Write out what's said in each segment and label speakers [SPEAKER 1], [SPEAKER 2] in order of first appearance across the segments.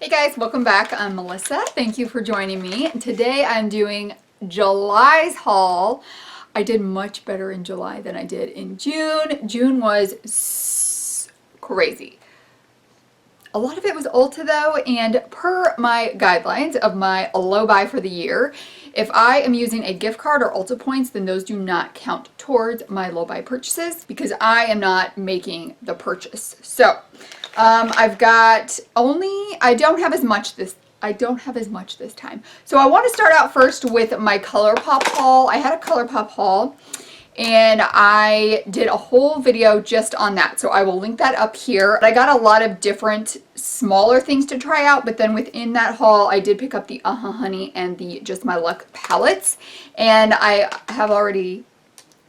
[SPEAKER 1] Hey guys, welcome back. I'm Melissa. Thank you for joining me. Today I'm doing July's haul. I did much better in July than I did in June. June was crazy. A lot of it was Ulta though, and per my guidelines of my low buy for the year, if I am using a gift card or Ulta points, then those do not count towards my low buy purchases because I am not making the purchase. So I don't have as much this time. So I want to start out first with my ColourPop haul. I had a ColourPop haul and I did a whole video just on that. So I will link that up here. I got a lot of different smaller things to try out, but then within that haul, I did pick up the Honey and the Just My Luck palettes. And I have already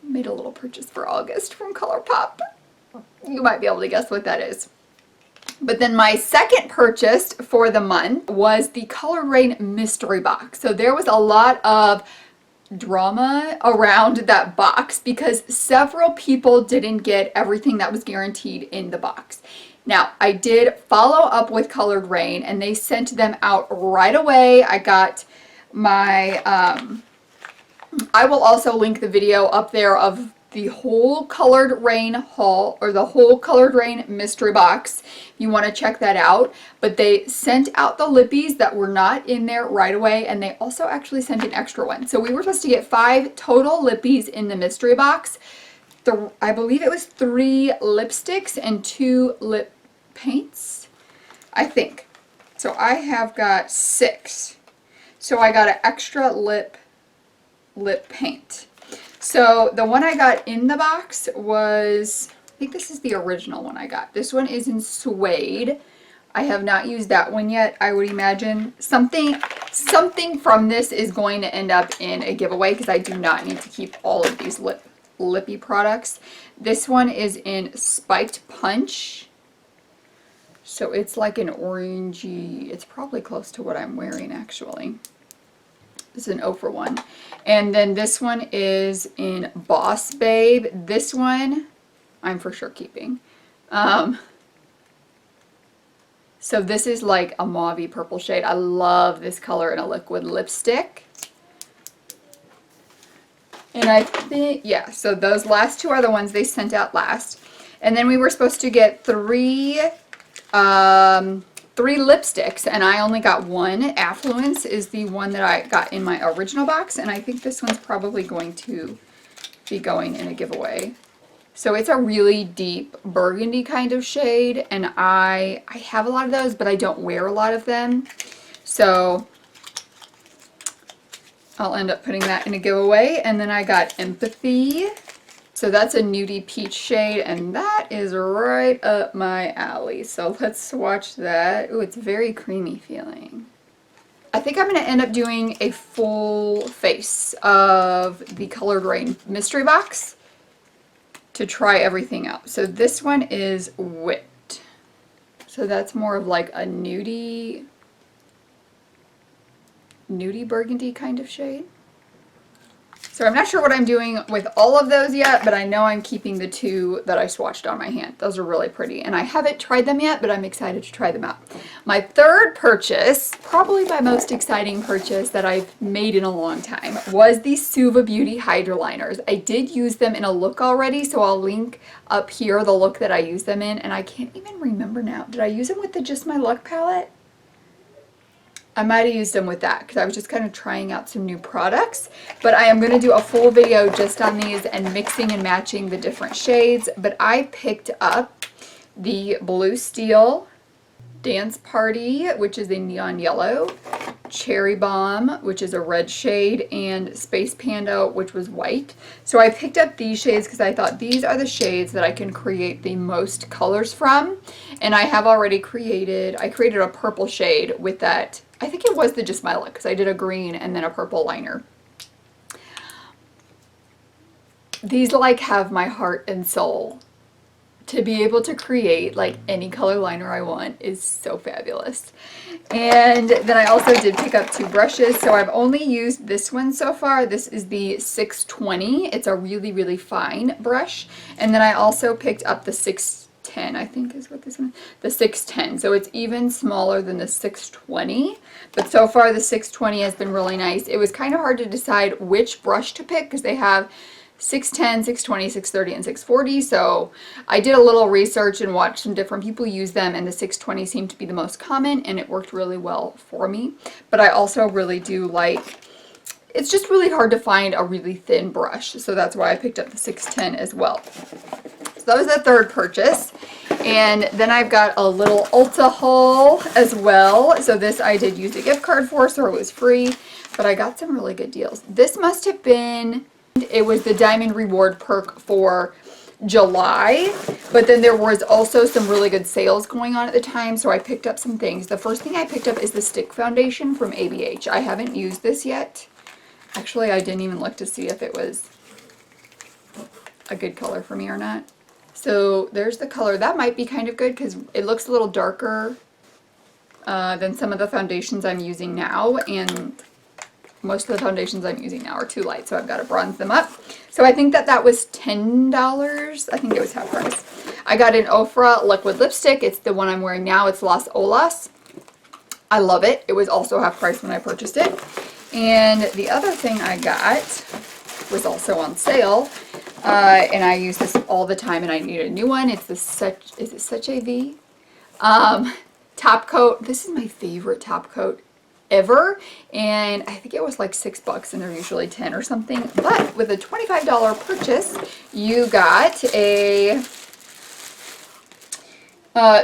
[SPEAKER 1] made a little purchase for August from ColourPop. You might be able to guess what that is. But then my second purchase for the month was the Coloured Raine Mystery Box. So there was a lot of drama around that box because several people didn't get everything that was guaranteed in the box. Now, I did follow up with Coloured Raine and they sent them out right away. I got my, I will also link the video up there of the whole Coloured Raine haul, or the whole Coloured Raine mystery box. You want to check that out. But they sent out the lippies that were not in there right away, and they also actually sent an extra one. So we were supposed to get 5 total lippies in the mystery box. I believe it was 3 lipsticks and 2 lip paints, I think. So I have got 6. So I got an extra lip paint. So the one I got in the box was, I think this is the original one I got. This one is in suede. I have not used that one yet. I would imagine something from this is going to end up in a giveaway because I do not need to keep all of these lippy products. This one is in Spiked Punch. So it's like an orangey, it's probably close to what I'm wearing actually. This is an 0 for 1. And then this one is in Boss Babe. This one I'm for sure keeping. So this is like a mauve-y purple shade. I love this color in a liquid lipstick. And I think, yeah, so those last 2 are the ones they sent out last. And then we were supposed to get 3 lipsticks, and I only got 1. Affluence is the one that I got in my original box, and I think this one's probably going to be going in a giveaway. So it's a really deep burgundy kind of shade, and I have a lot of those, but I don't wear a lot of them. So I'll end up putting that in a giveaway. And then I got Empathy. So that's a nudie peach shade, and that is right up my alley. So let's swatch that. Ooh, it's very creamy feeling. I think I'm going to end up doing a full face of the Coloured Raine Mystery Box to try everything out. So this one is Whipped. So that's more of like a nudie burgundy kind of shade. So I'm not sure what I'm doing with all of those yet, but I know I'm keeping the 2 that I swatched on my hand. Those are really pretty. And I haven't tried them yet, but I'm excited to try them out. My third purchase, probably my most exciting purchase that I've made in a long time, was the Suva Beauty Hydroliners. I did use them in a look already, so I'll link up here the look that I used them in. And I can't even remember now. Did I use them with the Just My Luck palette? I might have used them with that because I was just kind of trying out some new products. But I am going to do a full video just on these and mixing and matching the different shades. But I picked up the Blue Steel Dance Party, which is a neon yellow, Cherry Bomb, which is a red shade, and Space Panda, which was white. So I picked up these shades because I thought these are the shades that I can create the most colors from. And I have already created a purple shade with that. I think it was the Just My Luck because I did a green and then a purple liner. These like have my heart and soul. To be able to create like any color liner I want is so fabulous. And then I also did pick up 2 brushes. So I've only used this one so far. This is the 620. It's a really, really fine brush. And then I also picked up the 610 610, I think is what this one is. The 610. So it's even smaller than the 620. But so far the 620 has been really nice. It was kind of hard to decide which brush to pick because they have 610, 620, 630, and 640. So I did a little research and watched some different people use them, and the 620 seemed to be the most common, and it worked really well for me. But I also really do like, it's just really hard to find a really thin brush, so that's why I picked up the 610 as well. So that was the third purchase. And then I've got a little Ulta haul as well. So this I did use a gift card for, so it was free, but I got some really good deals. This must have been, it was the Diamond Reward perk for July, but then there was also some really good sales going on at the time, so I picked up some things. The first thing I picked up is the stick foundation from ABH. I haven't used this yet. Actually, I didn't even look to see if it was a good color for me or not. So there's the color. That might be kind of good because it looks a little darker than some of the foundations I'm using now, and most of the foundations I'm using now are too light, so I've got to bronze them up. So I think that was $10. I think it was half price. I got an Ofra liquid lipstick. It's the one I'm wearing now. It's Las Olas. I love it. It was also half price when I purchased it. And the other thing I got was also on sale, and I use this all the time, and I need a new one. It's the is it Such a V? Top coat. This is my favorite top coat ever, and I think it was like $6 and they're usually 10 or something, but with a $25 purchase you got a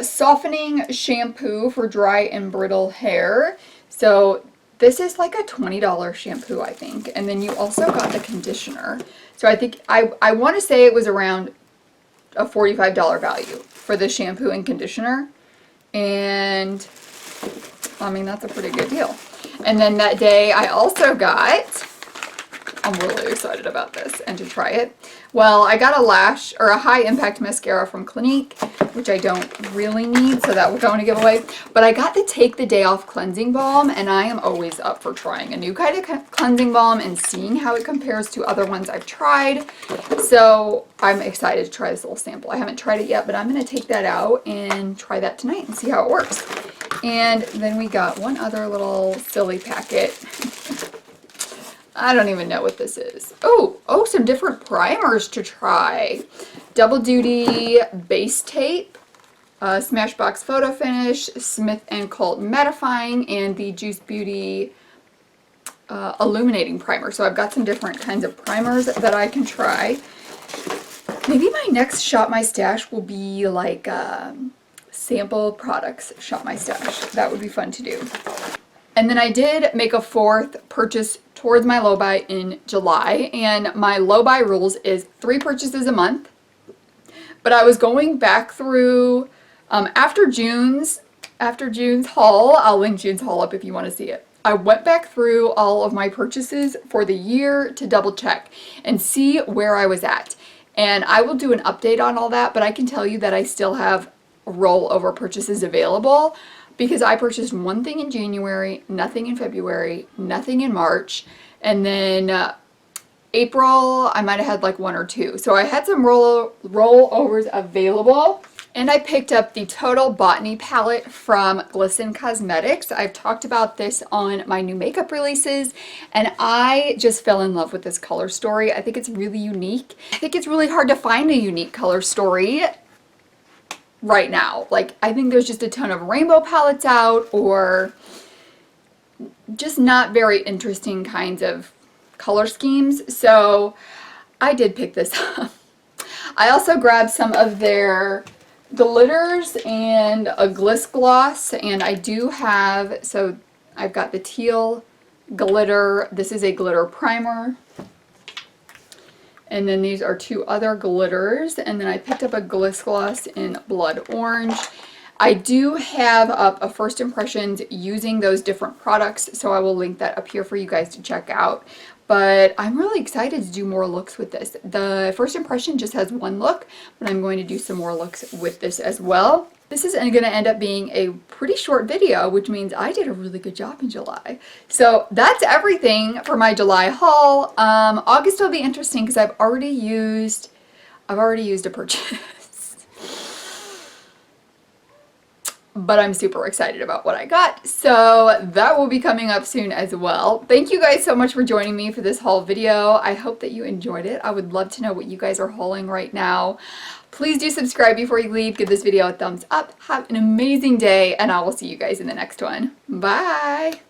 [SPEAKER 1] softening shampoo for dry and brittle hair. So this is like a $20 shampoo, I think, and then you also got the conditioner. So I think I want to say it was around a $45 value for the shampoo and conditioner, and I mean, that's a pretty good deal. And then that day I also got, I'm really excited about this and to try it. Well, I got a high impact mascara from Clinique, which I don't really need, so that will go in a giveaway. But I got the Take the Day Off cleansing balm, and I am always up for trying a new kind of cleansing balm and seeing how it compares to other ones I've tried. So I'm excited to try this little sample. I haven't tried it yet, but I'm going to take that out and try that tonight and see how it works. And then we got one other little silly packet. I don't even know what this is. Oh, some different primers to try. Double Duty Base Tape, Smashbox Photo Finish, Smith & Colt Mattifying, and the Juice Beauty Illuminating Primer. So I've got some different kinds of primers that I can try. Maybe my next Shop My Stash will be like sample products Shop My Stash. That would be fun to do. And then I did make a fourth purchase towards my low buy in July, and my low buy rules is 3 purchases a month. But I was going back through after June's haul. I'll link June's haul up if you want to see it. I went back through all of my purchases for the year to double check and see where I was at. And I will do an update on all that, but I can tell you that I still have rollover purchases available, because I purchased one thing in January, nothing in February, nothing in March, and then April I might have had like 1 or 2. So I had some rollovers available, and I picked up the Total Botany palette from Glisten Cosmetics. I've talked about this on my new makeup releases, and I just fell in love with this color story. I think it's really unique. I think it's really hard to find a unique color story right now. Like, I think there's just a ton of rainbow palettes out, or just not very interesting kinds of color schemes. So I did pick this up. I also grabbed some of their glitters and a gliss gloss, and I do have, so I've got the teal glitter. This is a glitter primer. And then these are 2 other glitters, and then I picked up a gliss gloss in blood orange. I do have up a first impressions using those different products, so I will link that up here for you guys to check out. But I'm really excited to do more looks with this. The first impression just has 1 look, but I'm going to do some more looks with this as well. This is going to end up being a pretty short video, which means I did a really good job in July. So that's everything for my July haul. August will be interesting because I've already used a purchase. but I'm super excited about what I got. So that will be coming up soon as well. Thank you guys so much for joining me for this haul video. I hope that you enjoyed it. I would love to know what you guys are hauling right now. Please do subscribe before you leave. Give this video a thumbs up. Have an amazing day, and I will see you guys in the next one. Bye!